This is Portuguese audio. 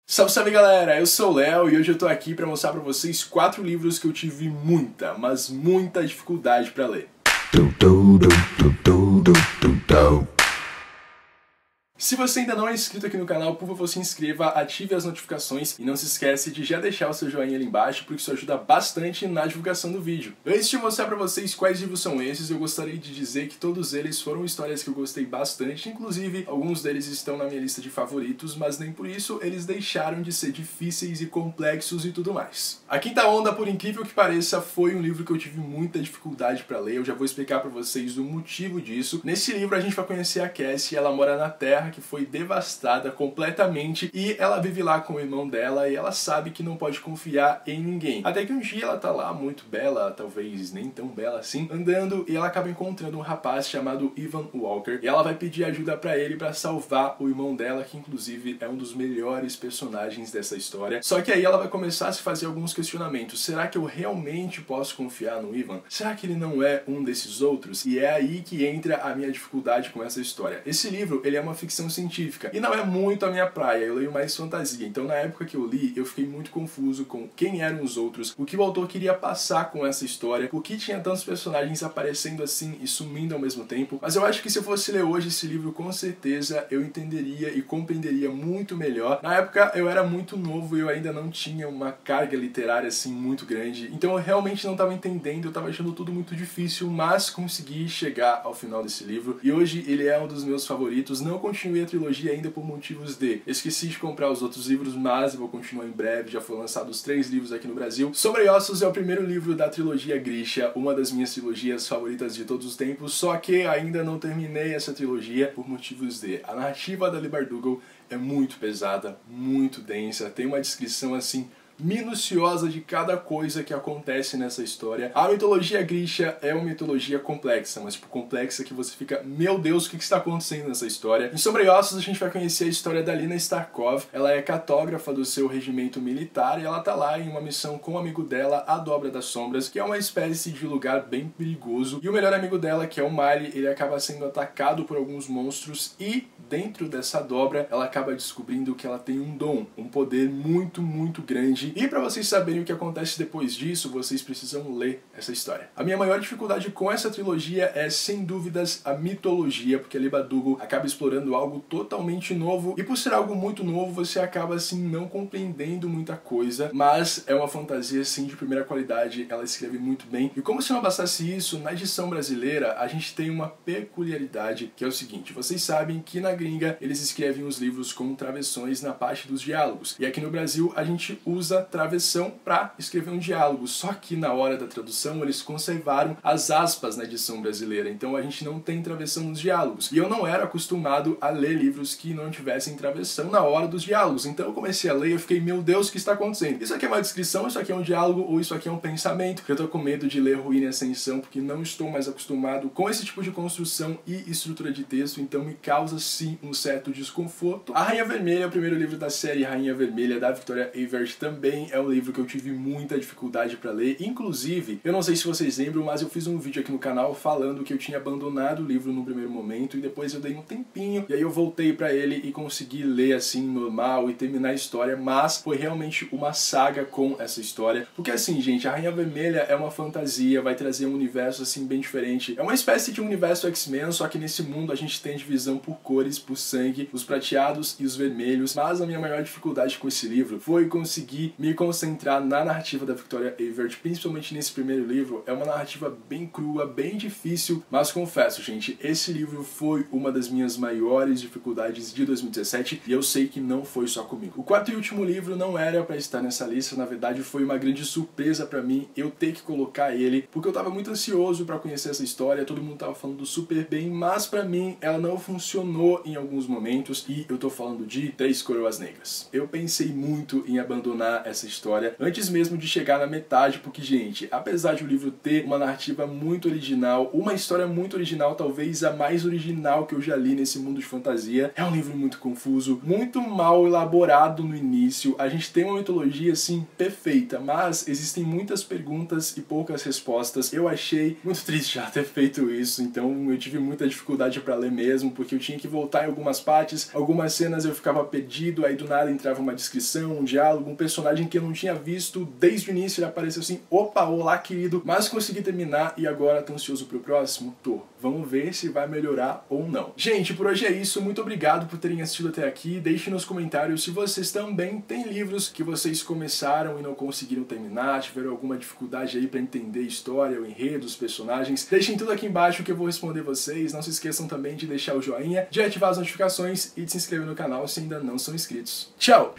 Salve, salve galera, eu sou o Léo e hoje eu tô aqui pra mostrar pra vocês 4 livros que eu tive muita, mas muita dificuldade pra ler. Se você ainda não é inscrito aqui no canal, por favor se inscreva, ative as notificações e não se esquece de já deixar o seu joinha ali embaixo, porque isso ajuda bastante na divulgação do vídeo. Antes de mostrar pra vocês quais livros são esses, eu gostaria de dizer que todos eles foram histórias que eu gostei bastante, inclusive alguns deles estão na minha lista de favoritos, mas nem por isso eles deixaram de ser difíceis e complexos e tudo mais. A Quinta Onda, por incrível que pareça, foi um livro que eu tive muita dificuldade pra ler, eu já vou explicar pra vocês o motivo disso. Nesse livro a gente vai conhecer a Cassie, ela mora na Terra, que foi devastada completamente, e ela vive lá com o irmão dela e ela sabe que não pode confiar em ninguém. Até que um dia ela tá lá muito bela, talvez nem tão bela assim, andando, e ela acaba encontrando um rapaz chamado Ivan Walker, e ela vai pedir ajuda pra ele pra salvar o irmão dela, que inclusive é um dos melhores personagens dessa história. Só que aí ela vai começar a se fazer alguns questionamentos. Será que eu realmente posso confiar no Ivan? Será que ele não é um desses outros? E é aí que entra a minha dificuldade com essa história. Esse livro, ele é uma ficção científica e não é muito a minha praia, eu leio mais fantasia. Então na época que eu li, eu fiquei muito confuso com quem eram os outros, o que o autor queria passar com essa história, por que tinha tantos personagens aparecendo assim e sumindo ao mesmo tempo. Mas eu acho que se eu fosse ler hoje esse livro, com certeza eu entenderia e compreenderia muito melhor. Na época eu era muito novo e eu ainda não tinha uma carga literária assim muito grande, então eu realmente não estava entendendo, eu estava achando tudo muito difícil, mas consegui chegar ao final desse livro e hoje ele é um dos meus favoritos. Não continuei a trilogia ainda por motivos de esqueci de comprar os outros livros, mas eu vou continuar em breve. Já foram lançados 3 livros aqui no Brasil. Sombra e Ossos é o primeiro livro da trilogia Grisha, uma das minhas trilogias favoritas de todos os tempos, só que ainda não terminei essa trilogia por motivos de a narrativa da Leigh Bardugo é muito pesada, muito densa, tem uma descrição assim minuciosa de cada coisa que acontece nessa história. A mitologia Grisha é uma mitologia complexa, mas tipo, complexa que você fica, meu Deus, o que está acontecendo nessa história? Em Sombra e Ossos a gente vai conhecer a história da Lina Starkov. Ela é cartógrafa do seu regimento militar e ela tá lá em uma missão com o amigo dela, a Dobra das Sombras, que é uma espécie de lugar bem perigoso. E o melhor amigo dela, que é o Miley, ele acaba sendo atacado por alguns monstros e dentro dessa dobra ela acaba descobrindo que ela tem um dom, um poder muito, muito grande. E para vocês saberem o que acontece depois disso, vocês precisam ler essa história. A minha maior dificuldade com essa trilogia é, sem dúvidas, a mitologia, porque a Leigh Bardugo acaba explorando algo totalmente novo, e por ser algo muito novo, você acaba, assim, não compreendendo muita coisa, mas é uma fantasia, assim, de primeira qualidade, ela escreve muito bem. E como se não bastasse isso, na edição brasileira, a gente tem uma peculiaridade, que é o seguinte: vocês sabem que na gringa, eles escrevem os livros com travessões na parte dos diálogos, e aqui no Brasil, a gente usa travessão para escrever um diálogo, só que na hora da tradução eles conservaram as aspas na edição brasileira, então a gente não tem travessão nos diálogos. E eu não era acostumado a ler livros que não tivessem travessão na hora dos diálogos, então eu comecei a ler e eu fiquei, meu Deus, o que está acontecendo? Isso aqui é uma descrição, isso aqui é um diálogo, ou isso aqui é um pensamento? Eu tô com medo de ler Ruína e Ascensão, porque não estou mais acostumado com esse tipo de construção e estrutura de texto, então me causa sim um certo desconforto. A Rainha Vermelha é o primeiro livro da série Rainha Vermelha, da Victoria Aveyard, também é um livro que eu tive muita dificuldade para ler. Inclusive, eu não sei se vocês lembram, mas eu fiz um vídeo aqui no canal falando que eu tinha abandonado o livro no primeiro momento e depois eu dei um tempinho e aí eu voltei para ele e consegui ler assim normal e terminar a história, mas foi realmente uma saga com essa história, porque assim, gente, a Rainha Vermelha é uma fantasia, vai trazer um universo assim bem diferente. É uma espécie de um universo X-Men, só que nesse mundo a gente tem divisão por cores, por sangue, os prateados e os vermelhos, mas a minha maior dificuldade com esse livro foi conseguir me concentrar na narrativa da Victoria Aveyard, principalmente nesse primeiro livro. É uma narrativa bem crua, bem difícil, mas confesso, gente, esse livro foi uma das minhas maiores dificuldades de 2017 e eu sei que não foi só comigo. O quarto e último livro não era pra estar nessa lista, na verdade foi uma grande surpresa pra mim eu ter que colocar ele, porque eu tava muito ansioso pra conhecer essa história, todo mundo tava falando super bem, mas pra mim ela não funcionou em alguns momentos e eu tô falando de Três Coroas Negras. Eu pensei muito em abandonar essa história antes mesmo de chegar na metade, porque, gente, apesar de o livro ter uma narrativa muito original, uma história muito original, talvez a mais original que eu já li nesse mundo de fantasia, é um livro muito confuso, muito mal elaborado no início. A gente tem uma mitologia, assim, perfeita, mas existem muitas perguntas e poucas respostas. Eu achei muito triste já ter feito isso, então eu tive muita dificuldade pra ler mesmo, porque eu tinha que voltar em algumas partes, algumas cenas eu ficava perdido, aí do nada entrava uma descrição, um diálogo, um personagem que eu não tinha visto desde o início, ele apareceu assim, opa, olá querido, mas consegui terminar e agora tô ansioso pro próximo? Tô. Vamos ver se vai melhorar ou não. Gente, por hoje é isso, muito obrigado por terem assistido até aqui, deixem nos comentários se vocês também têm livros que vocês começaram e não conseguiram terminar, tiveram alguma dificuldade aí pra entender a história, o enredo, os personagens, deixem tudo aqui embaixo que eu vou responder vocês, não se esqueçam também de deixar o joinha, de ativar as notificações e de se inscrever no canal se ainda não são inscritos. Tchau!